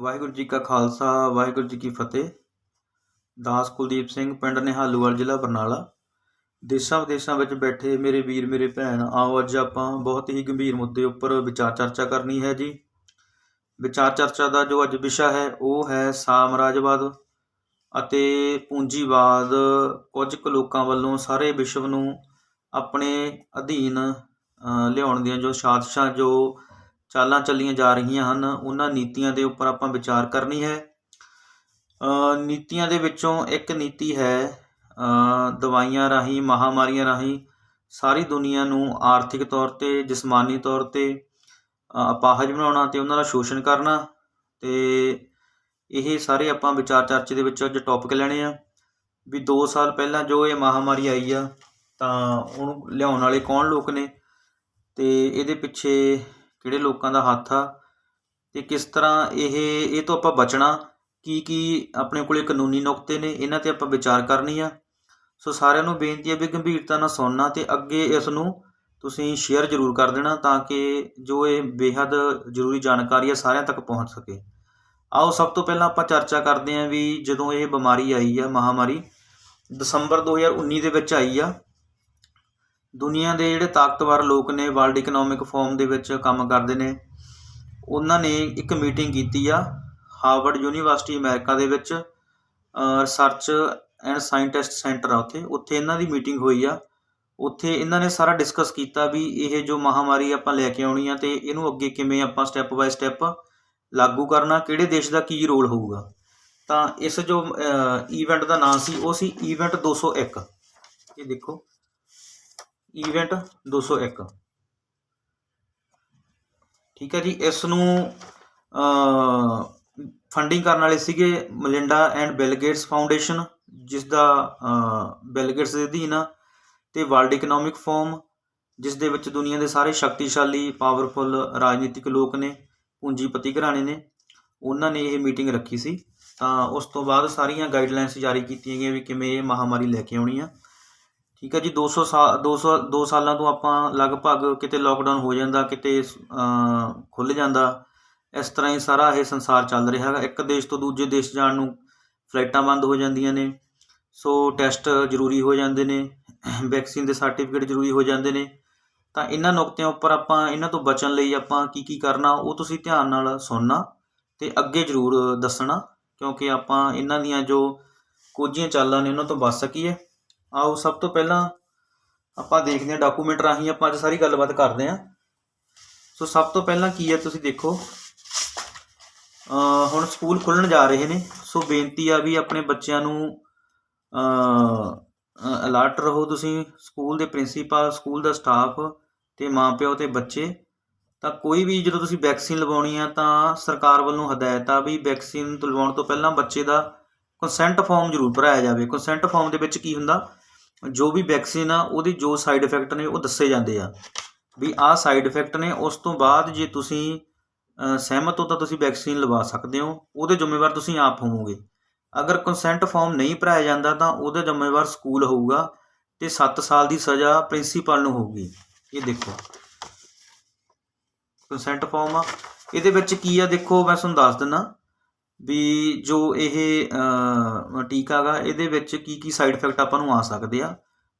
ਵਾਹਿਗੁਰੂ ਜੀ ਕਾ ਖਾਲਸਾ ਵਾਹਿਗੁਰੂ ਜੀ ਕੀ ਫਤਿਹ। ਦਾਸ ਕੁਲਦੀਪ ਸਿੰਘ, ਪਿੰਡ ਨਿਹਾਲੂਵਾਲ, ਜ਼ਿਲ੍ਹਾ ਬਰਨਾਲਾ। ਦੇਸ਼ਾਂ ਵਿਦੇਸ਼ਾਂ ਵਿੱਚ ਬੈਠੇ ਮੇਰੇ ਵੀਰ ਮੇਰੇ ਭੈਣ, ਆਓ ਅੱਜ ਆਪਾਂ ਬਹੁਤ ਹੀ ਗੰਭੀਰ ਮੁੱਦੇ ਉੱਪਰ ਵਿਚਾਰ ਚਰਚਾ ਕਰਨੀ ਹੈ ਜੀ। ਵਿਚਾਰ ਚਰਚਾ ਦਾ ਜੋ ਅੱਜ ਵਿਸ਼ਾ ਹੈ ਉਹ ਹੈ ਸਾਮਰਾਜਵਾਦ ਅਤੇ ਪੂੰਜੀਵਾਦ। ਕੁਝ ਕੁ ਲੋਕਾਂ ਵੱਲੋਂ ਸਾਰੇ ਵਿਸ਼ਵ ਨੂੰ ਆਪਣੇ ਅਧੀਨ ਲਿਆਉਣ ਦੀਆਂ ਜੋ ਸਾਜ਼ਿਸ਼ਾਂ, ਜੋ ਚਾਲਾਂ ਚੱਲੀਆਂ ਜਾ ਰਹੀਆਂ ਹਨ, ਉਹਨਾਂ ਨੀਤੀਆਂ ਦੇ ਉੱਪਰ ਆਪਾਂ ਵਿਚਾਰ ਕਰਨੀ ਹੈ। ਨੀਤੀਆਂ ਦੇ ਵਿੱਚੋਂ ਇੱਕ ਨੀਤੀ ਹੈ ਦਵਾਈਆਂ ਰਾਹੀਂ, ਮਹਾਂਮਾਰੀਆਂ ਰਾਹੀਂ ਸਾਰੀ ਦੁਨੀਆ ਨੂੰ ਆਰਥਿਕ ਤੌਰ 'ਤੇ, ਜਿਸਮਾਨੀ ਤੌਰ 'ਤੇ ਅਪਾਹਜ ਬਣਾਉਣਾ ਅਤੇ ਉਹਨਾਂ ਦਾ ਸ਼ੋਸ਼ਣ ਕਰਨਾ। ਅਤੇ ਇਹ ਸਾਰੇ ਆਪਾਂ ਵਿਚਾਰ ਚਰਚੇ ਦੇ ਵਿੱਚ ਅੱਜ ਟੌਪਿਕ ਲੈਣੇ ਆ ਵੀ 2 ਸਾਲ ਪਹਿਲਾਂ ਜੋ ਇਹ ਮਹਾਂਮਾਰੀ ਆਈ ਆ ਤਾਂ ਉਹਨੂੰ ਲਿਆਉਣ ਵਾਲੇ ਕੌਣ ਲੋਕ ਨੇ ਅਤੇ ਇਹਦੇ ਪਿੱਛੇ ਕਿਹੜੇ ਲੋਕਾਂ ਦਾ ਹੱਥ ਆ ਅਤੇ ਕਿਸ ਤਰ੍ਹਾਂ ਇਹ ਤੋਂ ਆਪਾਂ ਬਚਣਾ, ਕੀ ਆਪਣੇ ਕੋਲ ਕਾਨੂੰਨੀ ਨੁਕਤੇ ਨੇ, ਇਹਨਾਂ 'ਤੇ ਆਪਾਂ ਵਿਚਾਰ ਕਰਨੀ ਆ। ਸੋ ਸਾਰਿਆਂ ਨੂੰ ਬੇਨਤੀ ਹੈ ਵੀ ਗੰਭੀਰਤਾ ਨਾਲ ਸੁਣਨਾ ਅਤੇ ਅੱਗੇ ਇਸ ਨੂੰ ਤੁਸੀਂ ਸ਼ੇਅਰ ਜ਼ਰੂਰ ਕਰ ਦੇਣਾ ਤਾਂ ਕਿ ਜੋ ਇਹ ਬੇਹੱਦ ਜ਼ਰੂਰੀ ਜਾਣਕਾਰੀ ਆ ਸਾਰਿਆਂ ਤੱਕ ਪਹੁੰਚ ਸਕੇ। ਆਓ ਸਭ ਤੋਂ ਪਹਿਲਾਂ ਆਪਾਂ ਚਰਚਾ ਕਰਦੇ ਹਾਂ ਵੀ ਜਦੋਂ ਇਹ ਬਿਮਾਰੀ ਆਈ ਆ, ਮਹਾਂਮਾਰੀ ਦਸੰਬਰ 2019 ਦੇ ਵਿੱਚ ਆਈ ਆ। ਦੁਨੀਆ ਦੇ ਜਿਹੜੇ ਤਾਕਤਵਰ ਲੋਕ ਨੇ, ਵਰਲਡ ਇਕਨੋਮਿਕ ਫੋਰਮ ਦੇ ਵਿੱਚ ਕੰਮ ਕਰਦੇ ਨੇ, ਉਹਨਾਂ ਨੇ ਇੱਕ ਮੀਟਿੰਗ ਕੀਤੀ ਆ ਹਾਰਵਰਡ ਯੂਨੀਵਰਸਿਟੀ ਅਮਰੀਕਾ ਦੇ ਵਿੱਚ। ਰਿਸਰਚ ਐਂਡ ਸਾਇੰਟਿਸਟ ਸੈਂਟਰ ਆ ਉੱਥੇ ਇਹਨਾਂ ਦੀ ਮੀਟਿੰਗ ਹੋਈ ਆ। ਉੱਥੇ ਇਹਨਾਂ ਨੇ ਸਾਰਾ ਡਿਸਕਸ ਕੀਤਾ ਵੀ ਇਹ ਜੋ ਮਹਾਂਮਾਰੀ ਆਪਾਂ ਲੈ ਕੇ ਆਉਣੀ ਆ ਅਤੇ ਇਹਨੂੰ ਅੱਗੇ ਕਿਵੇਂ ਆਪਾਂ ਸਟੈਪ ਬਾਏ ਸਟੈਪ ਲਾਗੂ ਕਰਨਾ, ਕਿਹੜੇ ਦੇਸ਼ ਦਾ ਕੀ ਰੋਲ ਹੋਊਗਾ। ਤਾਂ ਇਸ ਜੋ ਈਵੈਂਟ ਦਾ ਨਾਂ ਸੀ ਉਹ ਸੀ ਈਵੈਂਟ 201। ਇਹ ਦੇਖੋ, ਈਵੈਂਟ 201, ਠੀਕ ਹੈ ਜੀ। ਇਸ ਨੂੰ ਫੰਡਿੰਗ ਕਰਨ ਵਾਲੇ ਸੀਗੇ ਮਲਿੰਡਾ ਐਂਡ ਬਿਲ ਗੇਟਸ ਫਾਊਂਡੇਸ਼ਨ, ਜਿਸ ਦਾ ਬਿਲ ਗੇਟਸ ਦੇ ਅਧੀਨ ਆ, ਅਤੇ ਵਰਲਡ ਇਕਨੋਮਿਕ ਫੋਰਮ, ਜਿਸ ਦੇ ਵਿੱਚ ਦੁਨੀਆ ਦੇ ਸਾਰੇ ਸ਼ਕਤੀਸ਼ਾਲੀ ਪਾਵਰਫੁੱਲ ਰਾਜਨੀਤਿਕ ਲੋਕ ਨੇ, ਪੂੰਜੀਪਤੀ ਘਰਾਣੇ ਨੇ, ਉਹਨਾਂ ਨੇ ਇਹ ਮੀਟਿੰਗ ਰੱਖੀ ਸੀ। ਤਾਂ ਉਸ ਤੋਂ ਬਾਅਦ ਸਾਰੀਆਂ ਗਾਈਡਲਾਈਨਸ ਜਾਰੀ ਕੀਤੀਆਂ ਗਈਆਂ ਵੀ ਕਿਵੇਂ ਇਹ ਮਹਾਂਮਾਰੀ ਲੈ ਕੇ ਆਉਣੀ ਆ। ਠੀਕ ਹੈ ਜੀ। 2 ਸਾਲਾਂ ਤੋਂ ਆਪਾਂ ਲਗਭਗ ਕਿਤੇ ਲੋਕਡਾਊਨ ਹੋ ਜਾਂਦਾ, ਕਿਤੇ ਖੁੱਲ੍ਹ ਜਾਂਦਾ, ਇਸ ਤਰ੍ਹਾਂ ਹੀ ਸਾਰਾ ਇਹ ਸੰਸਾਰ ਚੱਲ ਰਿਹਾ ਹੈਗਾ। ਇੱਕ ਦੇਸ਼ ਤੋਂ ਦੂਜੇ ਦੇਸ਼ ਜਾਣ ਨੂੰ ਫਲਾਈਟਾਂ ਬੰਦ ਹੋ ਜਾਂਦੀਆਂ ਨੇ, ਸੋ ਟੈਸਟ ਜ਼ਰੂਰੀ ਹੋ ਜਾਂਦੇ ਨੇ, ਵੈਕਸੀਨ ਦੇ ਸਰਟੀਫਿਕੇਟ ਜ਼ਰੂਰੀ ਹੋ ਜਾਂਦੇ ਨੇ। ਤਾਂ ਇਹਨਾਂ ਨੁਕਤਿਆਂ ਉੱਪਰ ਆਪਾਂ ਇਹਨਾਂ ਤੋਂ ਬਚਣ ਲਈ ਆਪਾਂ ਕੀ ਕਰਨਾ ਉਹ ਤੁਸੀਂ ਧਿਆਨ ਨਾਲ ਸੁਣਨਾ ਅਤੇ ਅੱਗੇ ਜ਼ਰੂਰ ਦੱਸਣਾ, ਕਿਉਂਕਿ ਆਪਾਂ ਇਹਨਾਂ ਦੀਆਂ ਜੋ ਕੋਝੀਆਂ ਚਾਲਾਂ ਨੇ ਉਹਨਾਂ ਤੋਂ ਬਚ ਸਕੀਏ। ਆਓ ਸਭ ਤੋਂ ਪਹਿਲਾਂ ਆਪਾਂ ਦੇਖਦੇ ਹਾਂ, ਡਾਕੂਮੈਂਟ ਰਾਹੀਂ ਆਪਾਂ ਅੱਜ ਸਾਰੀ ਗੱਲਬਾਤ ਕਰਦੇ ਹਾਂ। ਸੋ ਸਭ ਤੋਂ ਪਹਿਲਾਂ ਕੀ ਹੈ, ਤੁਸੀਂ ਦੇਖੋ ਹੁਣ ਸਕੂਲ ਖੁੱਲ੍ਹਣ ਜਾ ਰਹੇ ਨੇ। ਸੋ ਬੇਨਤੀ ਆ ਵੀ ਆਪਣੇ ਬੱਚਿਆਂ ਨੂੰ ਅਲਰਟ ਰਹੋ ਤੁਸੀਂ, ਸਕੂਲ ਦੇ ਪ੍ਰਿੰਸੀਪਲ, ਸਕੂਲ ਦਾ ਸਟਾਫ ਅਤੇ ਮਾਂ ਪਿਓ ਅਤੇ ਬੱਚੇ। ਤਾਂ ਕੋਈ ਵੀ ਜਦੋਂ ਤੁਸੀਂ ਵੈਕਸੀਨ ਲਗਵਾਉਣੀ ਆ ਤਾਂ ਸਰਕਾਰ ਵੱਲੋਂ ਹਦਾਇਤ ਆ ਵੀ ਵੈਕਸੀਨ ਲਗਵਾਉਣ ਤੋਂ ਪਹਿਲਾਂ ਬੱਚੇ ਦਾ ਕੰਸੈਂਟ ਫਾਰਮ ਜ਼ਰੂਰ ਭਰਾਇਆ ਜਾਵੇ। ਕੰਸੈਂਟ ਫਾਰਮ ਦੇ ਵਿੱਚ ਕੀ ਹੁੰਦਾ, ਜੋ ਵੀ ਵੈਕਸੀਨ ਆ ਉਹਦੀ ਜੋ ਸਾਈਡ ਇਫੈਕਟ ਨੇ ਉਹ ਦੱਸੇ ਜਾਂਦੇ ਆ ਵੀ ਆਹ ਸਾਈਡ ਇਫੈਕਟ ਨੇ। ਉਸ ਤੋਂ ਬਾਅਦ ਜੇ ਤੁਸੀਂ ਸਹਿਮਤ ਹੋ ਤਾਂ ਤੁਸੀਂ ਵੈਕਸੀਨ ਲਵਾ ਸਕਦੇ ਹੋ, ਉਹਦੇ ਜ਼ਿੰਮੇਵਾਰ ਤੁਸੀਂ ਆਪ ਹੋਵੋਗੇ। ਅਗਰ ਕੰਸੈਂਟ ਫਾਰਮ ਨਹੀਂ ਭਰਾਇਆ ਜਾਂਦਾ ਤਾਂ ਉਹਦਾ ਜ਼ਿੰਮੇਵਾਰ ਸਕੂਲ ਹੋਊਗਾ ਅਤੇ 7 ਸਾਲ ਦੀ ਸਜ਼ਾ ਪ੍ਰਿੰਸੀਪਲ ਨੂੰ ਹੋਊਗੀ। ਇਹ ਦੇਖੋ ਕੰਸੈਂਟ ਫਾਰਮ ਆ, ਇਹਦੇ ਵਿੱਚ ਕੀ ਆ ਦੇਖੋ, ਮੈਂ ਤੁਹਾਨੂੰ ਦੱਸ ਦਿੰਦਾ ਵੀ ਜੋ ਇਹ ਟੀਕਾ ਗਾ ਇਹਦੇ ਵਿੱਚ ਕੀ ਸਾਈਡ ਇਫੈਕਟ ਆਪਾਂ ਨੂੰ ਆ ਸਕਦੇ ਆ।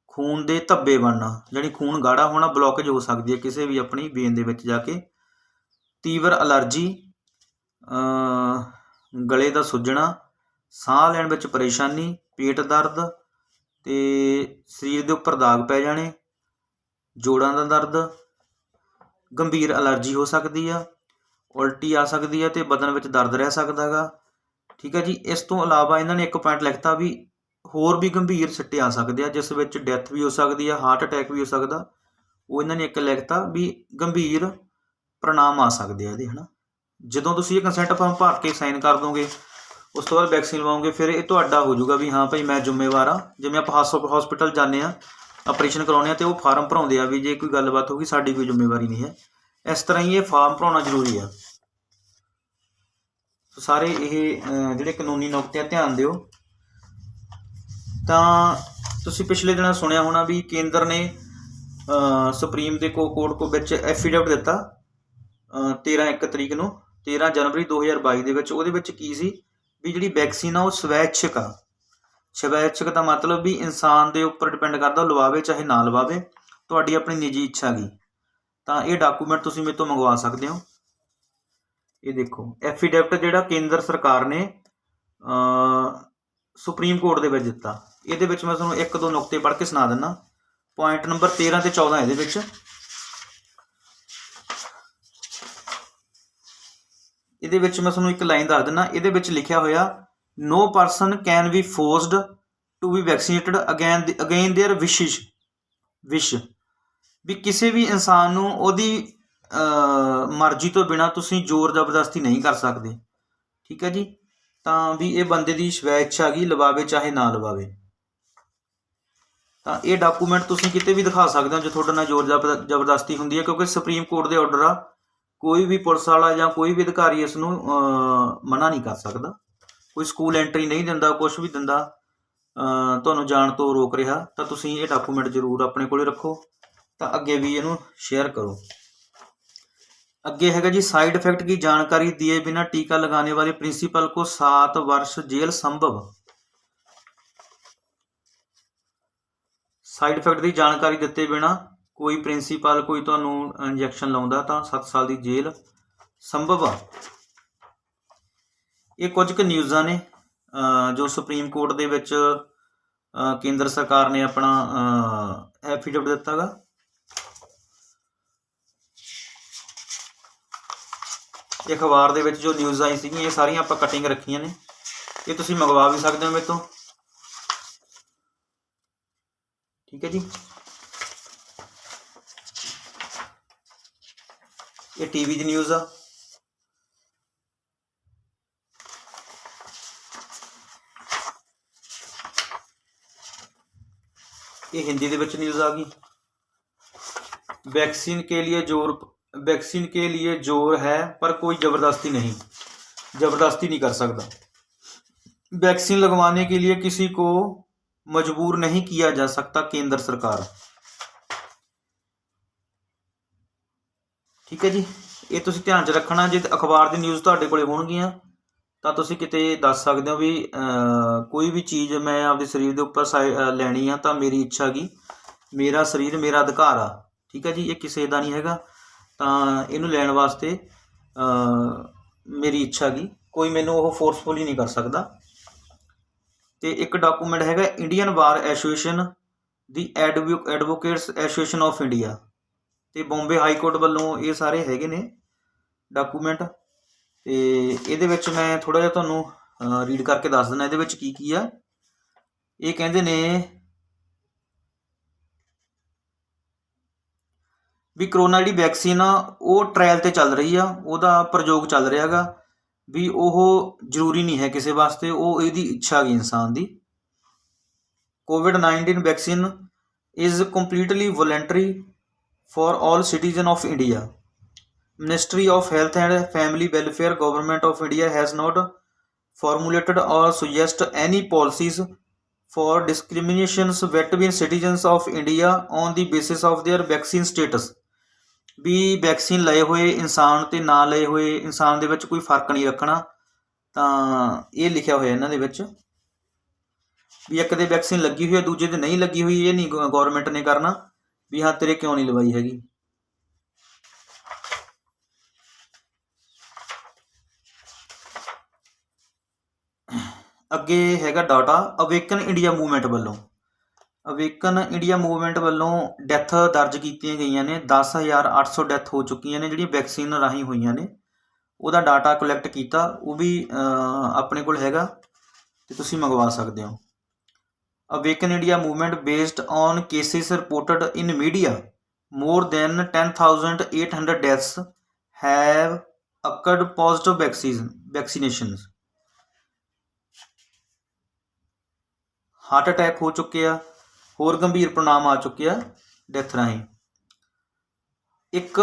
ਖੂਨ ਦੇ ਧੱਬੇ ਬਣਨਾ, ਜਾਣੀ ਖੂਨ ਗਾੜਾ ਹੋਣਾ, ਬਲੋਕੇਜ ਹੋ ਸਕਦੀ ਹੈ ਕਿਸੇ ਵੀ ਆਪਣੀ ਵੇਨ ਦੇ ਵਿੱਚ ਜਾ ਕੇ, ਤੀਵਰ ਅਲਰਜੀ, ਗਲੇ ਦਾ ਸੁੱਜਣਾ, ਸਾਹ ਲੈਣ ਵਿੱਚ ਪਰੇਸ਼ਾਨੀ, ਪੇਟ ਦਰਦ ਅਤੇ ਸਰੀਰ ਦੇ ਉੱਪਰ ਦਾਗ ਪੈ ਜਾਣੇ, ਜੋੜਾਂ ਦਾ ਦਰਦ, ਗੰਭੀਰ ਅਲਰਜੀ ਹੋ ਸਕਦੀ ਆ, ਉਲਟੀ ਆ ਸਕਦੀ ਹੈ ਅਤੇ ਬਦਨ ਵਿੱਚ ਦਰਦ ਰਹਿ ਸਕਦਾ ਗਾ। ਠੀਕ ਹੈ ਜੀ। ਇਸ ਤੋਂ ਇਲਾਵਾ ਇਹਨਾਂ ਨੇ ਇੱਕ ਪੁਆਇੰਟ ਲਿਖਤਾ ਵੀ ਹੋਰ ਵੀ ਗੰਭੀਰ ਸਿੱਟੇ ਆ ਸਕਦੇ ਆ, ਜਿਸ ਵਿੱਚ ਡੈਥ ਵੀ ਹੋ ਸਕਦੀ ਆ, ਹਾਰਟ ਅਟੈਕ ਵੀ ਹੋ ਸਕਦਾ। ਉਹ ਇਹਨਾਂ ਨੇ ਇੱਕ ਲਿਖਤਾ ਵੀ ਗੰਭੀਰ ਪ੍ਰਣਾਮ ਆ ਸਕਦੇ ਆ ਇਹਦੇ, ਹੈ ਨਾ। ਜਦੋਂ ਤੁਸੀਂ ਇਹ ਕੰਸੈਂਟ ਫਾਰਮ ਭਰ ਕੇ ਸਾਈਨ ਕਰ ਦੋਗੇ, ਉਸ ਤੋਂ ਬਾਅਦ ਵੈਕਸੀਨ ਲਵਾਓਗੇ, ਫਿਰ ਇਹ ਤੁਹਾਡਾ ਹੋ ਜਾਊਗਾ ਵੀ ਹਾਂ ਭਾਈ ਮੈਂ ਜ਼ਿੰਮੇਵਾਰ ਹਾਂ। ਜਿਵੇਂ ਆਪਾਂ ਹਸਪੀਟਲ ਜਾਂਦੇ ਹਾਂ, ਆਪਰੇਸ਼ਨ ਕਰਾਉਂਦੇ ਹਾਂ ਅਤੇ ਉਹ ਫਾਰਮ ਭਰਾਉਂਦੇ ਆ ਵੀ ਜੇ ਕੋਈ ਗੱਲਬਾਤ ਹੋਊਗੀ ਸਾਡੀ ਕੋਈ ਜ਼ਿੰਮੇਵਾਰੀ ਨਹੀਂ ਹੈ। ਇਸ ਤਰ੍ਹਾਂ ਹੀ ਇਹ ਫਾਰਮ ਭਰਾਉਣਾ ਜ਼ਰੂਰੀ ਆ। ਸੋ ਸਾਰੇ ਇਹ ਜਿਹੜੇ ਕਾਨੂੰਨੀ ਨੁਕਤੇ ਆ ਧਿਆਨ ਦਿਓ। ਤਾਂ ਤੁਸੀਂ ਪਿਛਲੇ ਦਿਨਾਂ ਸੁਣਿਆ ਹੋਣਾ ਵੀ ਕੇਂਦਰ ਨੇ ਸੁਪਰੀਮ ਦੇ ਕੋਰਟ ਵਿੱਚ ਐਫੀਡੇਵਿਟ ਦਿੱਤਾ 13/1 ਤਰੀਕ ਨੂੰ 13 ਜਨਵਰੀ 2022 ਦੇ ਵਿੱਚ। ਉਹਦੇ ਵਿੱਚ ਕੀ ਸੀ ਵੀ ਜਿਹੜੀ ਵੈਕਸੀਨ ਆ ਉਹ ਸਵੈਛਿਕ ਆ। ਸਵੈਛਿਕ ਦਾ ਮਤਲਬ ਵੀ ਇਨਸਾਨ ਦੇ ਉੱਪਰ ਡਿਪੈਂਡ ਕਰਦਾ, ਉਹ ਲਵਾਵੇ ਚਾਹੇ ਨਾ ਲਵਾਵੇ, ਤੁਹਾਡੀ ਆਪਣੀ ਨਿੱਜੀ ਇੱਛਾ ਗੀ। ਤਾਂ ਇਹ ਡਾਕੂਮੈਂਟ ਤੁਸੀਂ ਮੇਰੇ ਤੋਂ ਮੰਗਵਾ ਸਕਦੇ ਹੋ। ਇਹ ਦੇਖੋ ਐਫੀਡੈਵਿਟ ਜਿਹੜਾ ਕੇਂਦਰ ਸਰਕਾਰ ਨੇ ਸੁਪਰੀਮ ਕੋਰਟ ਦੇ ਵਿੱਚ ਦਿੱਤਾ। ਇਹਦੇ ਵਿੱਚ ਮੈਂ ਤੁਹਾਨੂੰ 1-2 ਨੁਕਤੇ ਪੜ੍ਹ ਕੇ ਸੁਣਾ ਦਿੰਦਾ। ਪੁਆਇੰਟ ਨੰਬਰ 13 ਤੇ 14 ਇਹਦੇ ਵਿੱਚ। ਇਹਦੇ ਵਿੱਚ ਮੈਂ ਤੁਹਾਨੂੰ ਇੱਕ ਲਾਈਨ ਦੱਸ ਦਿੰਦਾ। ਇਹਦੇ ਵਿੱਚ ਲਿਖਿਆ ਹੋਇਆ no person can be forced to be vaccinated again their wish ਵੀ ਕਿਸੇ ਵੀ ਇਨਸਾਨ ਨੂੰ ਉਹਦੀ ਮਰਜ਼ੀ ਤੋਂ ਬਿਨਾਂ ਤੁਸੀਂ ਜ਼ੋਰ ਜ਼ਬਰਦਸਤੀ ਨਹੀਂ ਕਰ ਸਕਦੇ, ਠੀਕ ਹੈ ਜੀ। ਤਾਂ ਵੀ ਇਹ ਬੰਦੇ ਦੀ ਸਵੈ ਇੱਛਾ ਹੈਗੀ, ਲਵਾਵੇ ਚਾਹੇ ਨਾ ਲਵਾਵੇ। ਤਾਂ ਇਹ ਡਾਕੂਮੈਂਟ ਤੁਸੀਂ ਕਿਤੇ ਵੀ ਦਿਖਾ ਸਕਦੇ ਹੋ ਜੇ ਤੁਹਾਡੇ ਨਾਲ ਜ਼ੋਰ ਜ਼ਬਰਦਸਤੀ ਹੁੰਦੀ ਹੈ, ਕਿਉਂਕਿ ਸੁਪਰੀਮ ਕੋਰਟ ਦੇ ਆਰਡਰ ਆ। ਕੋਈ ਵੀ ਪੁਲਿਸ ਵਾਲਾ ਜਾਂ ਕੋਈ ਵੀ ਅਧਿਕਾਰੀ ਇਸ ਨੂੰ ਮਨਾ ਨਹੀਂ ਕਰ ਸਕਦਾ। ਕੋਈ ਸਕੂਲ ਐਂਟਰੀ ਨਹੀਂ ਦਿੰਦਾ, ਕੁਛ ਵੀ ਦਿੰਦਾ, ਤੁਹਾਨੂੰ ਜਾਣ ਤੋਂ ਰੋਕ ਰਿਹਾ। ਤਾਂ ਤੁਸੀਂ ਇਹ ਡਾਕੂਮੈਂਟ ਜ਼ਰੂਰ ਆਪਣੇ ਕੋਲ ਰੱਖੋ, ਤਾਂ ਅੱਗੇ ਵੀ ਇਹਨੂੰ शेयर करो। ਅੱਗੇ ਹੈਗਾ ਜੀ साइड इफेक्ट की जानकारी दिए बिना टीका लगाने वाले प्रिंसिपल को 7 वर्ष जेल संभव। साइड इफेक्ट की जानकारी ਦਿੱਤੇ ਬਿਨਾ ਕੋਈ ਪ੍ਰਿੰਸੀਪਲ ਕੋਈ ਤੁਹਾਨੂੰ ਇੰਜੈਕਸ਼ਨ ਲਾਉਂਦਾ ਤਾਂ 7 ਸਾਲ ਦੀ ਜੇਲ੍ਹ ਸੰਭਵ ਆ। ਇਹ ਕੁਝ ਕੁ ਨਿਊਜ਼ਾਂ ਨੇ ਜੋ ਸੁਪਰੀਮ ਕੋਰਟ ਦੇ ਵਿੱਚ ਕੇਂਦਰ ਸਰਕਾਰ ਨੇ ਆਪਣਾ ਐਫੀਡੇਵਿਟ ਦਿੱਤਾ ਗਾ। ਇਹ ਅਖਬਾਰ ਦੇ ਵਿੱਚ ਜੋ ਨਿਊਜ਼ ਆਈ ਸੀਗੀਆਂ ਇਹ ਸਾਰੀਆਂ ਆਪਾਂ ਕਟਿੰਗ ਰੱਖੀਆਂ ਨੇ। ਇਹ ਤੁਸੀਂ ਮੰਗਵਾ ਵੀ ਸਕਦੇ ਹੋ ਮੇਰੇ ਤੋਂ, ਠੀਕ ਹੈ ਜੀ। ਇਹ ਟੀਵੀ ਦੀ ਨਿਊਜ਼ ਆ। ये हिंदी ਦੇ ਵਿੱਚ न्यूज़ आ गई। वैक्सीन के लिए जोर है पर कोई ज़बरदस्ती नहीं कर सकता। वैक्सीन लगवाने के लिए किसी को मजबूर नहीं किया जा सकता, केंद्र सरकार। ठीक है जी, ये तुसीं ध्यान च रखना। जे अखबार दी न्यूज़ तुहाडे कोले होणगीਆਂ ਤਾਂ ਤੁਸੀਂ ਕਿਤੇ ਦੱਸ ਸਕਦੇ ਹੋ ਵੀ ਕੋਈ ਵੀ ਚੀਜ਼ ਮੈਂ ਆਪਦੇ ਸਰੀਰ ਦੇ ਉੱਪਰ ਲੈਣੀ ਆ ਤਾਂ ਮੇਰੀ ਇੱਛਾ ਹੈਗੀ, ਮੇਰਾ ਸਰੀਰ ਮੇਰਾ ਅਧਿਕਾਰ ਆ, ਠੀਕ ਹੈ ਜੀ। ਇਹ ਕਿਸੇ ਦਾ ਨਹੀਂ ਹੈਗਾ, ਤਾਂ ਇਹਨੂੰ ਲੈਣ ਵਾਸਤੇ ਮੇਰੀ ਇੱਛਾ ਹੈਗੀ, ਕੋਈ ਮੈਨੂੰ ਉਹ ਫੋਰਸਫੁਲੀ ਨਹੀਂ ਕਰ ਸਕਦਾ। ਤੇ ਇੱਕ ਡਾਕੂਮੈਂਟ ਹੈਗਾ Indian bar association the advocates association of India ਤੇ ਬੰਬੇ ਹਾਈ ਕੋਰਟ ਵੱਲੋਂ ਇਹ ਸਾਰੇ ਹੈਗੇ ਨੇ ਡਾਕੂਮੈਂਟ। ਤੇ ਇਹਦੇ ਵਿੱਚ ਮੈਂ ਥੋੜ੍ਹਾ ਜਿਹਾ ਤੁਹਾਨੂੰ ਰੀਡ ਕਰਕੇ ਦੱਸ ਦਿੰਦਾ ਇਹਦੇ ਵਿੱਚ ਕੀ ਕੀ ਆ। ਇਹ ਕਹਿੰਦੇ ਨੇ ਵੀ ਕਰੋਨਾ ਜਿਹੜੀ ਵੈਕਸੀਨ ਆ ਉਹ ਟ੍ਰਾਇਲ ਤੇ ਚੱਲ ਰਹੀ ਆ, ਉਹਦਾ ਪ੍ਰਯੋਗ ਚੱਲ ਰਿਹਾ ਗਾ, ਵੀ ਉਹ ਜ਼ਰੂਰੀ ਨਹੀਂ ਹੈ ਕਿਸੇ ਵਾਸਤੇ, ਉਹ ਇਹਦੀ ਇੱਛਾ ਹੈਗੀ ਇਨਸਾਨ ਦੀ। COVID-19 vaccine is completely voluntary for all citizen of India. Ministry of Health and Family Welfare, Government of India has not formulated or suggest any policies for discriminations between citizens of India on the basis of their vaccine status। ਵੀ vaccine ਲਏ ਹੋਏ ਇਨਸਾਨ ਤੇ ਨਾ ਲਏ ਹੋਏ ਇਨਸਾਨ ਦੇ ਵਿੱਚ ਕੋਈ ਫਰਕ ਨਹੀਂ ਰੱਖਣਾ। ਤਾਂ ਇਹ ਲਿਖਿਆ ਹੋਇਆ ਇਹਨਾਂ ਦੇ ਵਿੱਚ ਵੀ ਇੱਕ ਦੇ ਵੈਕਸੀਨ ਲੱਗੀ ਹੋਈ ਹੈ ਦੂਜੇ ਦੇ ਨਹੀਂ ਲੱਗੀ ਹੋਈ, ਇਹ ਨਹੀਂ ਗੌਰਮੈਂਟ ਨੇ ਕਰਨਾ ਵੀ ਹਾਂ ਤੇਰੇ ਕਿਉਂ ਨਹੀਂ ਲਵਾਈ ਹੈਗੀ। ਅੱਗੇ ਹੈਗਾ ਡਾਟਾ ਅਵੇਕਨ ਇੰਡੀਆ ਮੂਵਮੈਂਟ ਵੱਲੋਂ। ਅਵੇਕਨ ਇੰਡੀਆ ਮੂਵਮੈਂਟ ਵੱਲੋਂ ਡੈਥ ਦਰਜ ਕੀਤੀਆਂ ਗਈਆਂ ਨੇ 10,800 ਡੈਥ ਹੋ ਚੁੱਕੀਆਂ ਨੇ ਜਿਹੜੀਆਂ ਵੈਕਸੀਨ ਰਾਹੀਂ ਹੋਈਆਂ ਨੇ। ਉਹਦਾ ਡਾਟਾ ਕਲੈਕਟ ਕੀਤਾ, ਉਹ ਵੀ ਆਪਣੇ ਕੋਲ ਹੈਗਾ ਤੇ ਤੁਸੀਂ ਮੰਗਵਾ ਸਕਦੇ ਹੋ। Awaken India movement based on cases reported in media more than 10,800 deaths have occurred post vaccinations। Heart attack ਹੋ ਚੁੱਕੇ ਆ, ਹੋਰ ਗੰਭੀਰ ਪਰਿਣਾਮ ਆ ਚੁੱਕੇ ਆ ਡੈਥ ਰਾਹੀਂ। ਇੱਕ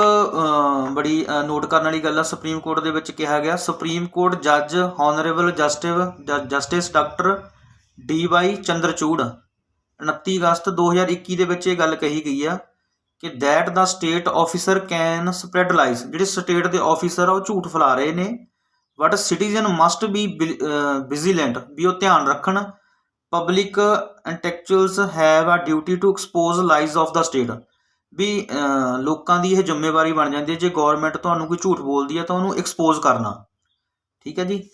ਬੜੀ ਨੋਟ ਕਰਨ ਵਾਲੀ ਗੱਲ ਆ, ਸੁਪਰੀਮ ਕੋਰਟ ਦੇ ਵਿੱਚ ਕਿਹਾ ਗਿਆ ਸੁਪਰੀਮ ਕੋਰਟ ਜੱਜ honourable justice doctor DY Chandrachud 29 ਅਗਸਤ 2021 ਦੇ ਵਿੱਚ ਇਹ ਗੱਲ ਕਹੀ ਗਈ ਆ कि that the state officer can spread lies, ਜਿਹੜੇ ਸਟੇਟ ਦੇ ਆਫਿਸਰ ਆ ਉਹ ਝੂਠ ਫੈਲਾ ਰਹੇ ਨੇ, but citizen must be vigilant, ਵੀ ਉਹ ਧਿਆਨ ਰੱਖਣ। Public intellectuals have a duty to expose lies of the state, ਵੀ ਲੋਕਾਂ ਦੀ ਇਹ ਜ਼ਿੰਮੇਵਾਰੀ ਬਣ ਜਾਂਦੀ ਹੈ ਜੇ ਗੌਰਮੈਂਟ ਤੁਹਾਨੂੰ ਕੋਈ ਝੂਠ ਬੋਲਦੀ ਹੈ ਤਾਂ ਉਹਨੂੰ ਐਕਸਪੋਜ਼ ਕਰਨਾ। ਠੀਕ ਹੈ ਜੀ।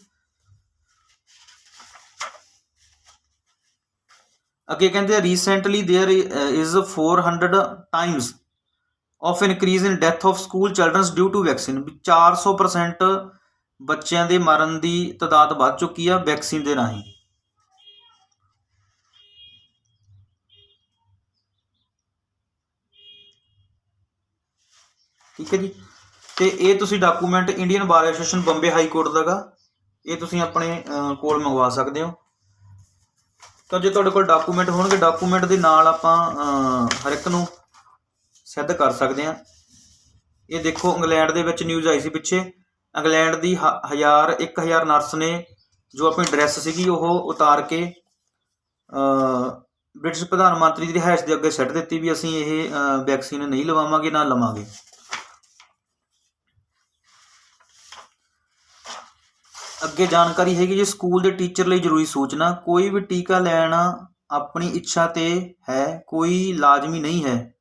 ਅੱਗੇ ਕਹਿੰਦੇ recently there is 400 times of increase in death of school childrens due to vaccine, ਵੀ 400% ਬੱਚਿਆਂ ਦੇ ਮਰਨ ਦੀ ਤਾਦਾਦ ਵੱਧ ਚੁੱਕੀ ਆ ਵੈਕਸੀਨ ਦੇ ਰਾਹੀਂ। ਠੀਕ ਹੈ ਜੀ। ਤੇ ਇਹ ਤੁਸੀਂ document Indian bar association Bombay high court ਦਾ ਗਾ, ਇਹ ਤੁਸੀਂ ਆਪਣੇ ਕੋਲ ਮੰਗਵਾ ਸਕਦੇ ਹੋ। ਤਾਂ ਜੇ ਤੁਹਾਡੇ ਕੋਲ ਡਾਕੂਮੈਂਟ ਹੋਣਗੇ, ਡਾਕੂਮੈਂਟ ਦੇ ਨਾਲ ਆਪਾਂ ਹਰ ਇੱਕ ਨੂੰ ਸਿੱਧ ਕਰ ਸਕਦੇ ਹਾਂ। ਇਹ ਦੇਖੋ ਇੰਗਲੈਂਡ ਦੇ ਵਿੱਚ ਨਿਊਜ਼ ਆਈ ਸੀ ਪਿੱਛੇ, ਇੰਗਲੈਂਡ ਦੀ 1000 ਨਰਸ ਨੇ ਜੋ ਆਪਣੀ ਡਰੈਸ ਸੀਗੀ ਉਹ ਉਤਾਰ ਕੇ ਬ੍ਰਿਟਿਸ਼ ਪ੍ਰਧਾਨ ਮੰਤਰੀ ਦੀ ਰਿਹਾਇਸ਼ ਦੇ ਅੱਗੇ ਸਿੱਟ ਦਿੱਤੀ ਵੀ ਅਸੀਂ ਇਹ ਵੈਕਸੀਨ ਨਹੀਂ ਲਵਾਵਾਂਗੇ, ਨਾ ਲਵਾਂਗੇ। ਅੱਗੇ ਜਾਣਕਾਰੀ ਹੈਗੀ ਜੀ, ਸਕੂਲ ਦੇ ਟੀਚਰ ਲਈ ਜ਼ਰੂਰੀ ਸੂਚਨਾ, ਕੋਈ ਵੀ ਟੀਕਾ ਲੈਣਾ ਆਪਣੀ ਇੱਛਾ ਤੇ ਹੈ, ਕੋਈ ਲਾਜ਼ਮੀ ਨਹੀਂ ਹੈ।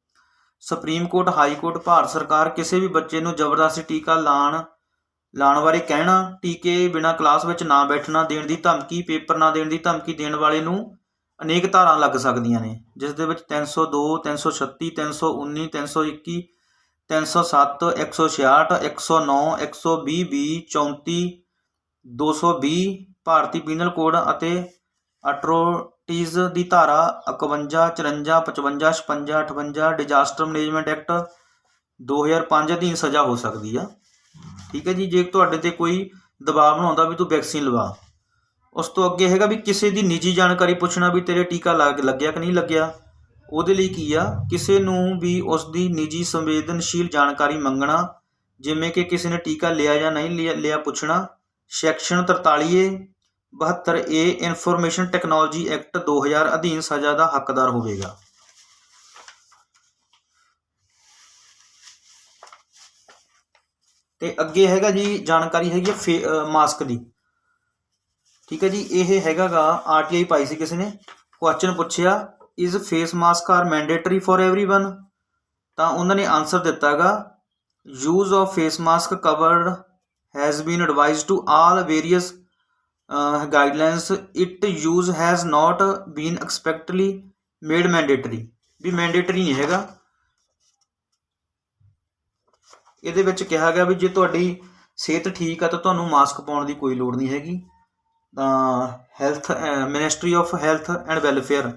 Supreme court, high court, Bharat ਸਰਕਾਰ ਕਿਸੇ ਵੀ ਬੱਚੇ ਨੂੰ ਜ਼ਬਰਦਸਤੀ ਟੀਕਾ ਲਾਉਣ ਬਾਰੇ ਕਹਿਣਾ, ਟੀਕੇ ਬਿਨਾਂ ਕਲਾਸ ਵਿੱਚ ਨਾ ਬੈਠਣਾ ਦੇਣ ਦੀ ਧਮਕੀ, ਪੇਪਰ ਨਾ ਦੇਣ ਦੀ ਧਮਕੀ ਦੇਣ ਵਾਲੇ ਨੂੰ ਅਨੇਕ ਧਾਰਾਂ ਲੱਗ ਸਕਦੀਆਂ ਨੇ, ਜਿਸ ਦੇ ਵਿੱਚ 302, 336, 319, 321, 307, 166, 109, 120B, 34, 220 ਭਾਰਤੀ ਪੀਨਲ ਕੋਡ ਅਤੇ ਅਟਰੋਟੀਜ਼ ਦੀ ਧਾਰਾ 51, 54, 55, 56, 58 ਡਿਜ਼ਾਸਟਰ ਮੈਨੇਜਮੈਂਟ ਐਕਟ 2005 ਅਧੀਨ ਸਜ਼ਾ ਹੋ ਸਕਦੀ ਆ। ਠੀਕ ਹੈ ਜੀ। ਜੇ ਤੁਹਾਡੇ ਤੇ ਕੋਈ ਦਬਾਅ ਬਣਾਉਂਦਾ ਵੀ ਤੂੰ ਵੈਕਸੀਨ ਲਵਾ। ਉਸ ਤੋਂ ਅੱਗੇ ਹੈਗਾ ਵੀ ਕਿਸੇ ਦੀ ਨਿੱਜੀ ਜਾਣਕਾਰੀ ਪੁੱਛਣਾ, ਵੀ ਤੇਰੇ ਟੀਕਾ ਲੱਗਿਆ ਕਿ ਨਹੀਂ ਲੱਗਿਆ। ਉਹਦੇ ਲਈ ਕੀ ਆ, ਕਿਸੇ ਨੂੰ ਵੀ ਉਸ ਦੀ ਨਿੱਜੀ ਸੰਵੇਦਨਸ਼ੀਲ ਜਾਣਕਾਰੀ ਮੰਗਣਾ, ਜਿਵੇਂ ਕਿ ਕਿਸੇ ਨੇ ਟੀਕਾ ਲਿਆ ਜਾਂ ਨਹੀਂ ਲਿਆ ਪੁੱਛਣਾ। Section 43A information technology act 2000 ਅਧੀਨ ਸਜ਼ਾ ਦਾ ਹੱਕਦਾਰ ਹੋਵੇਗਾ। ਤੇ ਅੱਗੇ ਹੈਗਾ ਜੀ ਜਾਣਕਾਰੀ ਹੈਗੀ ਆ ਮਾਸਕ ਦੀ। ਠੀਕ ਹੈ ਜੀ। ਇਹ ਹੈਗਾ ਗਾ RTI ਪਾਈ ਸੀ ਕਿਸੇ ਨੇ, ਕੁਐਸਚਨ ਪੁੱਛਿਆ is face mask are mandatory for everyone, ਤਾਂ ਉਹਨਾਂ ਨੇ ਆਨਸਰ ਦਿੱਤਾ ਗਾ use of face mask covered has been advised to all various guidelines, it use has not been expectedly made mandatory, ਵੀ ਮੈਂਡੇਟਰੀ ਨਹੀਂ ਹੈਗਾ। ਇਹਦੇ ਵਿੱਚ ਕਿਹਾ ਗਿਆ ਵੀ ਜੇ ਤੁਹਾਡੀ ਸਿਹਤ ਠੀਕ ਆ ਤਾਂ ਤੁਹਾਨੂੰ ਮਾਸਕ ਪਾਉਣ ਦੀ ਕੋਈ ਲੋੜ ਨਹੀਂ ਹੈਗੀ। ਤਾਂ health ministry of health and welfare.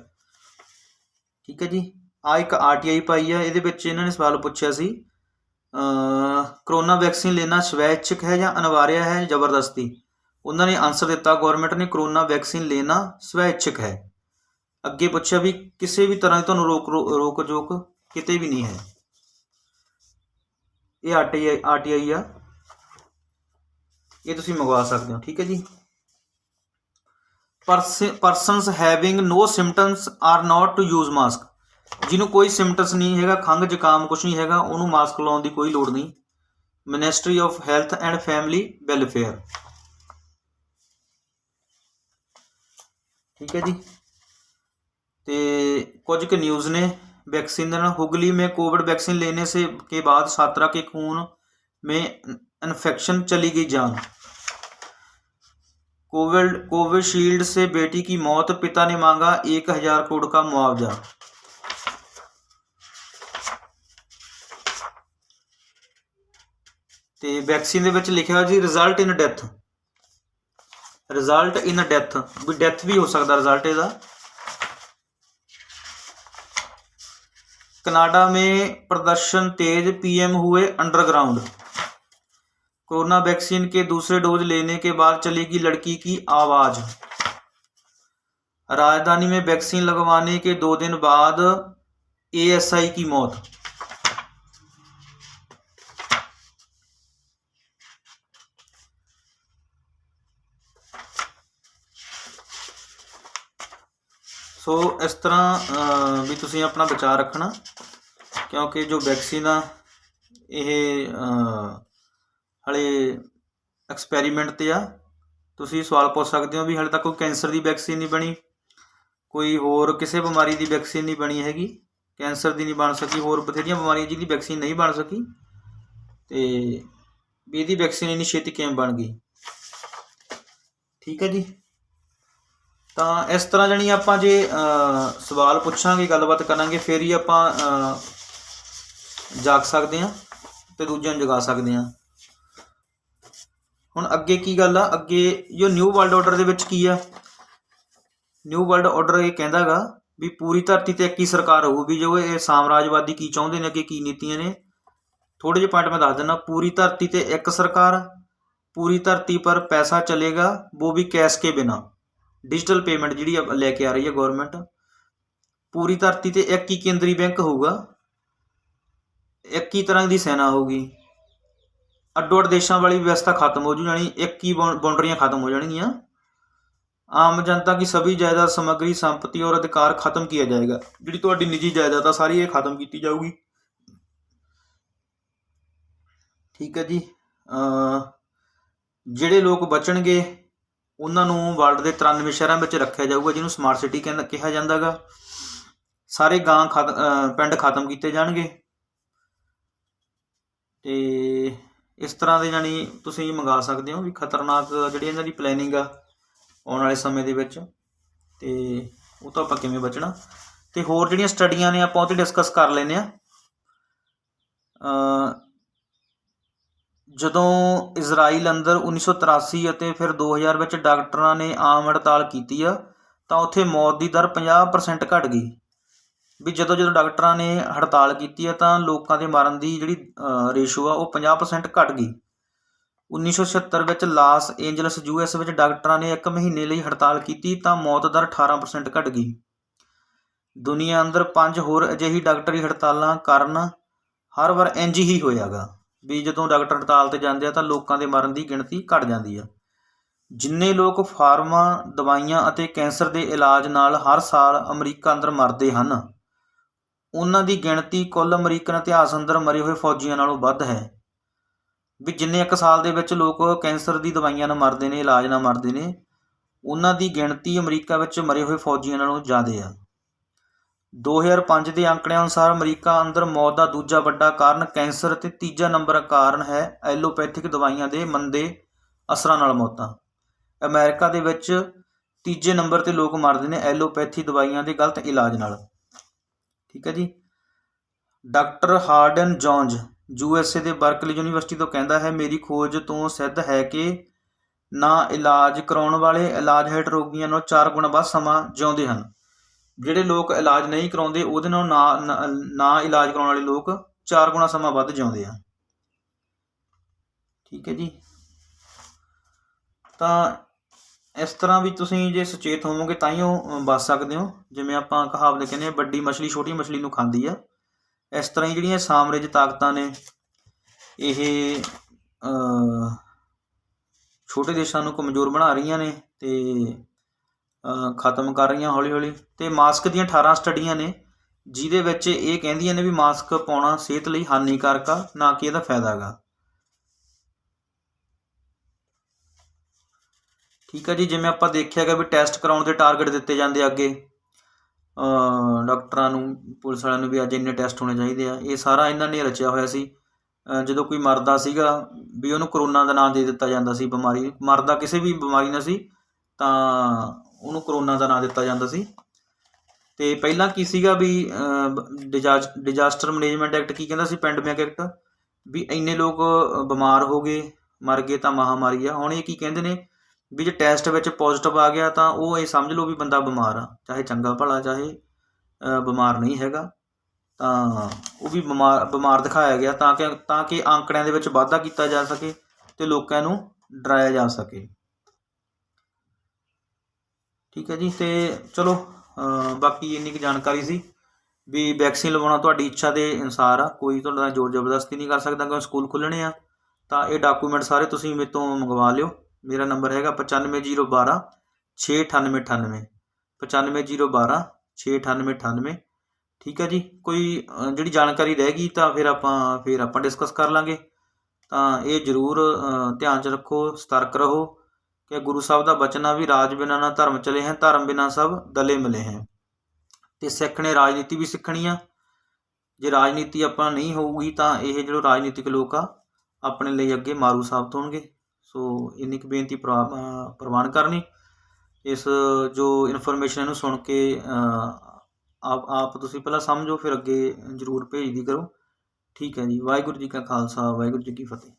ਠੀਕ ਹੈ ਜੀ। ਆ ਇੱਕ RTI ਪਾਈ ਆ, ਇਹਦੇ ਵਿੱਚ ਇਹਨਾਂ ਨੇ ਸਵਾਲ ਪੁੱਛਿਆ ਸੀ कोरोना वैक्सीन लेना स्वैच्छिक है या अनिवार्य है ज़बरदस्ती। उन्होंने आंसर दिता गौरमेंट ने कोरोना वैक्सीन लेना स्वैच्छिक है। अगे पूछा भी किसी भी तरह की तुहानूं रोक जोक किते भी नहीं है। ये RTI आ, ये तुसीं मंगवा सकते हो। ठीक है जी। Persons having no symptoms are not to use mask, ਜਿਹਨੂੰ ਕੋਈ ਸਿੰਪਟਮਸ ਨਹੀਂ ਹੈਗਾ, ਖੰਘ ਜ਼ੁਕਾਮ ਕੁਛ ਨਹੀਂ ਹੈਗਾ, ਉਹਨੂੰ ਮਾਸਕ ਲਾਉਣ ਦੀ ਕੋਈ ਲੋੜ ਨਹੀਂ। Ministry of health and family welfare. ठीक है जी। तो कुछ के न्यूज़ ने वैक्सीन देना। हुगली में कोविड वैक्सीन लेने से के बाद छात्रा के खून में इन्फेक्शन, चली गई जान। कोविशील्ड से बेटी की मौत, पिता ने मांगा 1000 करोड़ का मुआवजा। तो वैक्सीन दे विच लिखा जी result in death, result in death, भी डैथ भी हो सकता रिजल्ट ਇਹਦਾ। कनाडा में प्रदर्शन तेज, PM हुए अंडरग्राउंड। कोरोना वैक्सीन के दूसरे डोज लेने के बाद चलेगी लड़की की आवाज़। राजधानी में वैक्सीन लगवाने के 2 दिन बाद ASI की मौत। सो इस तरह भी तुसीं अपना बचाव रखना। ਕਿਉਂਕਿ ਜੋ ਵੈਕਸੀਨ ਆ ਇਹ ਹਾਲੇ ਐਕਸਪੈਰੀਮੈਂਟ 'ਤੇ ਆ। ਤੁਸੀਂ ਸਵਾਲ ਪੁੱਛ ਸਕਦੇ ਹੋ ਵੀ ਹਾਲੇ ਤੱਕ ਕੋਈ ਕੈਂਸਰ ਦੀ ਵੈਕਸੀਨ ਨਹੀਂ ਬਣੀ, ਕੋਈ ਹੋਰ ਕਿਸੇ ਬਿਮਾਰੀ ਦੀ ਵੈਕਸੀਨ ਨਹੀਂ ਬਣੀ ਹੈਗੀ, ਕੈਂਸਰ ਦੀ ਨਹੀਂ ਬਣ ਸਕੀ, ਹੋਰ ਬਥੇਰੀਆਂ ਬਿਮਾਰੀਆਂ ਜਿਹਦੀ ਵੈਕਸੀਨ ਨਹੀਂ ਬਣ ਸਕੀ, ਅਤੇ ਵੀ ਇਹਦੀ ਵੈਕਸੀਨ ਇੰਨੀ ਛੇਤੀ ਕਿਵੇਂ ਬਣ ਗਈ। ਠੀਕ ਹੈ ਜੀ। ਤਾਂ ਇਸ ਤਰ੍ਹਾਂ ਜਾਣੀ ਆਪਾਂ ਜੇ ਸਵਾਲ ਪੁੱਛਾਂਗੇ, ਗੱਲਬਾਤ ਕਰਾਂਗੇ, ਫਿਰ ਹੀ ਆਪਾਂ ਜਾਗ ਸਕਦੇ ਹਾਂ ਅਤੇ ਦੂਜਿਆਂ ਨੂੰ ਜਗਾ ਸਕਦੇ ਹਾਂ। ਹੁਣ ਅੱਗੇ ਕੀ ਗੱਲ ਆ, ਅੱਗੇ ਜੋ ਨਿਊ ਵਰਲਡ ਆਰਡਰ ਦੇ ਵਿੱਚ ਕੀ ਆ, ਨਿਊ ਵਰਲਡ ਆਰਡਰ ਇਹ ਕਹਿੰਦਾ ਗਾ ਵੀ ਪੂਰੀ ਧਰਤੀ 'ਤੇ ਇੱਕ ਹੀ ਸਰਕਾਰ ਹੋਊ। ਵੀ ਜੋ ਇਹ ਸਾਮਰਾਜਵਾਦੀ ਕੀ ਚਾਹੁੰਦੇ ਨੇ, ਅੱਗੇ ਕੀ ਨੀਤੀਆਂ ਨੇ, ਥੋੜ੍ਹੇ ਜਿਹੇ ਪੁਆਇੰਟ ਮੈਂ ਦੱਸ ਦਿੰਦਾ। ਪੂਰੀ ਧਰਤੀ 'ਤੇ ਇੱਕ ਸਰਕਾਰ, पूरी धरती पर पैसा चलेगा वो भी कैश के बिना, डिजिटल पेमेंट जी लेके आ रही है गौरमेंट। पूरी धरती ते एक ही केंद्री बैंक होगा, एक ही तरह की सेना होगी, अड्डो अड देशों वाली व्यवस्था खत्म हो जानी, एक ही बाउंड्रियां खत्म हो जाएगियां। आम जनता की सभी जायदाद, सामग्री, संपत्ति और अधिकार खत्म किया जाएगा। जी तुहाडी निजी जायदाद सारी ये खत्म की जाऊगी। ठीक है जी। ਜਿਹੜੇ ਲੋਕ ਬਚਣਗੇ ਉਹਨਾਂ ਨੂੰ ਵਰਲਡ ਦੇ 93 ਸ਼ਹਿਰਾਂ ਵਿੱਚ ਰੱਖਿਆ ਜਾਊਗਾ, ਜਿਹਨੂੰ ਸਮਾਰਟ ਸਿਟੀ ਕਿਹਾ ਜਾਂਦਾ ਗਾ। ਸਾਰੇ ਪਿੰਡ ਖਤਮ ਕੀਤੇ ਜਾਣਗੇ। ਅਤੇ ਇਸ ਤਰ੍ਹਾਂ ਦੇ ਜਾਣੀ ਤੁਸੀਂ ਮੰਗਾ ਸਕਦੇ ਹੋ ਵੀ ਖਤਰਨਾਕ ਜਿਹੜੀ ਇਹਨਾਂ ਦੀ ਪਲੈਨਿੰਗ ਆ ਆਉਣ ਵਾਲੇ ਸਮੇਂ ਦੇ ਵਿੱਚ, ਅਤੇ ਉਹ ਤੋਂ ਆਪਾਂ ਕਿਵੇਂ ਬਚਣਾ। ਅਤੇ ਹੋਰ ਜਿਹੜੀਆਂ ਸਟੱਡੀਆਂ ਨੇ ਆਪਾਂ ਉਹ 'ਤੇ ਡਿਸਕਸ ਕਰ ਲੈਂਦੇ ਹਾਂ। ਜਦੋਂ ਇਜ਼ਰਾਈਲ ਅੰਦਰ 1983 ਅਤੇ ਫਿਰ 2000 ਵਿੱਚ ਡਾਕਟਰਾਂ ਨੇ ਆਮ ਹੜਤਾਲ ਕੀਤੀ ਆ ਤਾਂ ਉੱਥੇ ਮੌਤ ਦੀ ਦਰ 50% ਘੱਟ ਗਈ। ਵੀ ਜਦੋਂ ਡਾਕਟਰਾਂ ਨੇ ਹੜਤਾਲ ਕੀਤੀ ਆ ਤਾਂ ਲੋਕਾਂ ਦੇ ਮਰਨ ਦੀ ਜਿਹੜੀ ਰੇਸ਼ੋ ਆ ਉਹ 50% ਘੱਟ ਗਈ। 1976 ਵਿੱਚ ਲਾਸ ਏਂਜਲਸ US ਵਿੱਚ ਡਾਕਟਰਾਂ ਨੇ 1 ਮਹੀਨੇ ਲਈ ਹੜਤਾਲ ਕੀਤੀ ਤਾਂ ਮੌਤ ਦਰ 18% ਘੱਟ ਗਈ। ਦੁਨੀਆ ਅੰਦਰ 5 ਹੋਰ ਅਜਿਹੀ ਡਾਕਟਰੀ ਹੜਤਾਲਾਂ ਕਾਰਨ ਹਰ ਵਾਰ ਇੰਝ ਹੀ ਹੋਇਆ ਗਾ ਵੀ ਜਦੋਂ ਡਾਕਟਰ ਹੜਤਾਲ 'ਤੇ ਜਾਂਦੇ ਆ ਤਾਂ ਲੋਕਾਂ ਦੇ ਮਰਨ ਦੀ ਗਿਣਤੀ ਘੱਟ ਜਾਂਦੀ ਆ। ਜਿੰਨੇ ਲੋਕ ਫਾਰਮਾ, ਦਵਾਈਆਂ ਅਤੇ ਕੈਂਸਰ ਦੇ ਇਲਾਜ ਨਾਲ ਹਰ ਸਾਲ ਅਮਰੀਕਾ ਅੰਦਰ ਮਰਦੇ ਹਨ, ਉਹਨਾਂ ਦੀ ਗਿਣਤੀ ਕੁੱਲ ਅਮਰੀਕਨ ਇਤਿਹਾਸ ਅੰਦਰ ਮਰੇ ਹੋਏ ਫੌਜੀਆਂ ਨਾਲੋਂ ਵੱਧ ਹੈ। ਵੀ ਜਿੰਨੇ ਇੱਕ ਸਾਲ ਦੇ ਵਿੱਚ ਲੋਕ ਕੈਂਸਰ ਦੀ ਦਵਾਈਆਂ ਨਾਲ ਮਰਦੇ ਨੇ, ਇਲਾਜ ਨਾਲ ਮਰਦੇ ਨੇ, ਉਹਨਾਂ ਦੀ ਗਿਣਤੀ ਅਮਰੀਕਾ ਵਿੱਚ ਮਰੇ ਹੋਏ ਫੌਜੀਆਂ ਨਾਲੋਂ ਜ਼ਿਆਦਾ ਆ। 2005 ਦੇ ਅੰਕੜਿਆਂ ਅਨੁਸਾਰ ਅਮਰੀਕਾ ਅੰਦਰ ਮੌਤ ਦਾ ਦੂਜਾ ਵੱਡਾ ਕਾਰਨ ਕੈਂਸਰ ਅਤੇ ਤੀਜਾ ਨੰਬਰ ਕਾਰਨ ਹੈ ਐਲੋਪੈਥਿਕ ਦਵਾਈਆਂ ਦੇ ਮੰਦੇ ਅਸਰਾਂ ਨਾਲ ਮੌਤਾਂ। ਅਮਰੀਕਾ ਦੇ ਵਿੱਚ ਤੀਜੇ ਨੰਬਰ 'ਤੇ ਲੋਕ ਮਰਦੇ ਨੇ ਐਲੋਪੈਥੀ ਦਵਾਈਆਂ ਦੇ ਗਲਤ ਇਲਾਜ ਨਾਲ। ਠੀਕ ਹੈ ਜੀ। ਡਾਕਟਰ ਹਾਰਡਨ ਜੌਨਜ਼ USA ਦੇ ਬਰਕਲੀ ਯੂਨੀਵਰਸਿਟੀ ਤੋਂ ਕਹਿੰਦਾ ਹੈ, ਮੇਰੀ ਖੋਜ ਤੋਂ ਸਿੱਧ ਹੈ ਕਿ ਨਾ ਇਲਾਜ ਕਰਾਉਣ ਵਾਲੇ ਇਲਾਜ ਹੇਠ ਰੋਗੀਆਂ ਨਾਲੋਂ 4 ਗੁਣਾ ਵੱਧ ਸਮਾਂ ਜਿਉਂਦੇ ਹਨ। ਜਿਹੜੇ ਲੋਕ ਇਲਾਜ ਨਹੀਂ ਕਰਾਉਂਦੇ ਉਹਦੇ ਨਾਲ ਨਾ ਇਲਾਜ ਕਰਾਉਣ ਵਾਲੇ ਲੋਕ 4 ਗੁਣਾ ਸਮਾਂ ਵੱਧ ਜਿਉਂਦੇ ਆ। ਠੀਕ ਹੈ ਜੀ। ਤਾਂ ਇਸ ਤਰ੍ਹਾਂ ਵੀ ਤੁਸੀਂ ਜੇ ਸੁਚੇਤ ਹੋਵੋਗੇ ਤਾਂ ਹੀ ਉਹ ਬਚ ਸਕਦੇ ਹੋ। ਜਿਵੇਂ ਆਪਾਂ ਕਹਾਵਤ ਕਹਿੰਦੇ ਹਾਂ, ਵੱਡੀ ਮਛਲੀ ਛੋਟੀ ਮਛਲੀ ਨੂੰ ਖਾਂਦੀ ਆ। ਇਸ ਤਰ੍ਹਾਂ ਹੀ ਜਿਹੜੀਆਂ ਸਾਮਰਾਜ ਤਾਕਤਾਂ ਨੇ ਇਹ ਛੋਟੇ ਦੇਸ਼ਾਂ ਨੂੰ ਕਮਜ਼ੋਰ ਬਣਾ ਰਹੀਆਂ ਨੇ ਅਤੇ ਖਤਮ ਕਰ ਰਹੀਆਂ ਹੌਲੀ ਹੌਲੀ। ਅਤੇ ਮਾਸਕ ਦੀਆਂ 18 ਸਟੱਡੀਆਂ ਨੇ ਜਿਹਦੇ ਵਿੱਚ ਇਹ ਕਹਿੰਦੀਆਂ ਨੇ ਵੀ ਮਾਸਕ ਪਾਉਣਾ ਸਿਹਤ ਲਈ ਹਾਨੀਕਾਰਕ ਆ, ਨਾ ਕਿ ਇਹਦਾ ਫਾਇਦਾ ਗਾ। ਠੀਕ ਹੈ ਜੀ। ਜਿਵੇਂ ਆਪਾਂ ਦੇਖਿਆ ਗਾ ਵੀ ਟੈਸਟ ਕਰਾਉਣ ਦੇ ਟਾਰਗੇਟ ਦਿੱਤੇ ਜਾਂਦੇ ਅੱਗੇ ਡਾਕਟਰਾਂ ਨੂੰ, ਪੁਲਿਸ ਵਾਲਿਆਂ ਨੂੰ ਵੀ ਅੱਜ ਇੰਨੇ ਟੈਸਟ ਹੋਣੇ ਚਾਹੀਦੇ ਆ। ਇਹ ਸਾਰਾ ਇਹਨਾਂ ਨੇ ਰਚਿਆ ਹੋਇਆ ਸੀ। ਜਦੋਂ ਕੋਈ ਮਰਦਾ ਸੀਗਾ ਵੀ ਉਹਨੂੰ ਕਰੋਨਾ ਦਾ ਨਾਂ ਦੇ ਦਿੱਤਾ ਜਾਂਦਾ ਸੀ। ਬਿਮਾਰੀ ਮਰਦਾ ਕਿਸੇ ਵੀ ਬਿਮਾਰੀ ਨਾਲ ਸੀ ਤਾਂ ਉਹਨੂੰ ਕਰੋਨਾ ਦਾ ਨਾਂ ਦਿੱਤਾ ਜਾਂਦਾ ਸੀ। ਅਤੇ ਪਹਿਲਾਂ ਕੀ ਸੀਗਾ ਵੀ ਡਿਜ਼ਾਸਟਰ ਮੈਨੇਜਮੈਂਟ ਐਕਟ ਕੀ ਕਹਿੰਦਾ ਸੀ, ਪੈਂਡਮਿਕ ਐਕਟ, ਵੀ ਇੰਨੇ ਲੋਕ ਬਿਮਾਰ ਹੋ ਗਏ, ਮਰ ਗਏ ਤਾਂ ਮਹਾਂਮਾਰੀ ਆ। ਹੁਣ ਇਹ ਕੀ ਕਹਿੰਦੇ ਨੇ ਵੀ ਜੇ ਟੈਸਟ ਵਿੱਚ ਪੋਜ਼ੀਟਿਵ ਆ ਗਿਆ ਤਾਂ ਉਹ ਇਹ ਸਮਝ ਲਓ ਵੀ ਬੰਦਾ ਬਿਮਾਰ ਆ, ਚਾਹੇ ਚੰਗਾ ਭਲਾ ਚਾਹੇ ਬਿਮਾਰ ਨਹੀਂ ਹੈਗਾ, ਤਾਂ ਉਹ ਵੀ ਬਿਮਾਰ ਦਿਖਾਇਆ ਗਿਆ ਤਾਂ ਕਿ ਅੰਕੜਿਆਂ ਦੇ ਵਿੱਚ ਵਾਧਾ ਕੀਤਾ ਜਾ ਸਕੇ ਅਤੇ ਲੋਕਾਂ ਨੂੰ ਡਰਾਇਆ ਜਾ ਸਕੇ। ਠੀਕ ਹੈ ਜੀ। ਅਤੇ ਚਲੋ ਬਾਕੀ ਇੰਨੀ ਕੁ ਜਾਣਕਾਰੀ ਸੀ ਵੀ ਵੈਕਸੀਨ ਲਵਾਉਣਾ ਤੁਹਾਡੀ ਇੱਛਾ ਦੇ ਅਨੁਸਾਰ ਆ, ਕੋਈ ਤੁਹਾਡਾ ਜ਼ੋਰ ਜ਼ਬਰਦਸਤੀ ਨਹੀਂ ਕਰ ਸਕਦਾ। ਕਿਉਂਕਿ ਸਕੂਲ ਖੁੱਲ੍ਹਣੇ ਆ ਤਾਂ ਇਹ ਡਾਕੂਮੈਂਟ ਸਾਰੇ ਤੁਸੀਂ ਮੇਰੇ ਤੋਂ ਮੰਗਵਾ ਲਿਓ। ਮੇਰਾ ਨੰਬਰ ਹੈਗਾ 9501269898, 9501269898। ਠੀਕ ਹੈ ਜੀ। ਕੋਈ ਜਿਹੜੀ ਜਾਣਕਾਰੀ ਰਹਿ ਗਈ ਤਾਂ ਫਿਰ ਆਪਾਂ ਡਿਸਕਸ ਕਰ ਲਾਂਗੇ। ਤਾਂ ਇਹ ਜ਼ਰੂਰ ਧਿਆਨ 'ਚ ਰੱਖੋ, ਸਤਰਕ ਰਹੋ ਕਿ ਗੁਰੂ ਸਾਹਿਬ ਦਾ ਬਚਨ ਆ ਵੀ ਰਾਜ ਬਿਨਾਂ ਨਾ ਧਰਮ ਚਲੇ ਹੈ, ਧਰਮ ਬਿਨਾਂ ਸਭ ਦਲੇ ਮਿਲੇ ਹੈ। ਅਤੇ ਸਿੱਖ ਨੇ ਰਾਜਨੀਤੀ ਵੀ ਸਿੱਖਣੀ ਆ। ਜੇ ਰਾਜਨੀਤੀ ਆਪਾਂ ਨਹੀਂ ਹੋਊਗੀ ਤਾਂ ਇਹ ਜਿਹੜੇ ਰਾਜਨੀਤਿਕ ਲੋਕ ਆ ਆਪਣੇ ਲਈ ਅੱਗੇ ਮਾਰੂ ਸਾਬਤ ਹੋਣਗੇ। ਸੋ ਇੰਨੀ ਕੁ ਬੇਨਤੀ ਪ੍ਰਵਾਨ ਕਰਨੀ। ਇਸ ਜੋ ਇਨਫੋਰਮੇਸ਼ਨ ਇਹਨੂੰ ਸੁਣ ਕੇ ਆਪ ਤੁਸੀਂ ਪਹਿਲਾਂ ਸਮਝੋ, ਫਿਰ ਅੱਗੇ ਜ਼ਰੂਰ ਭੇਜਦੀ ਕਰੋ। ਠੀਕ ਹੈ ਜੀ। ਵਾਹਿਗੁਰੂ ਜੀ ਕਾ ਖਾਲਸਾ, ਵਾਹਿਗੁਰੂ ਜੀ ਕੀ ਫਤਿਹ।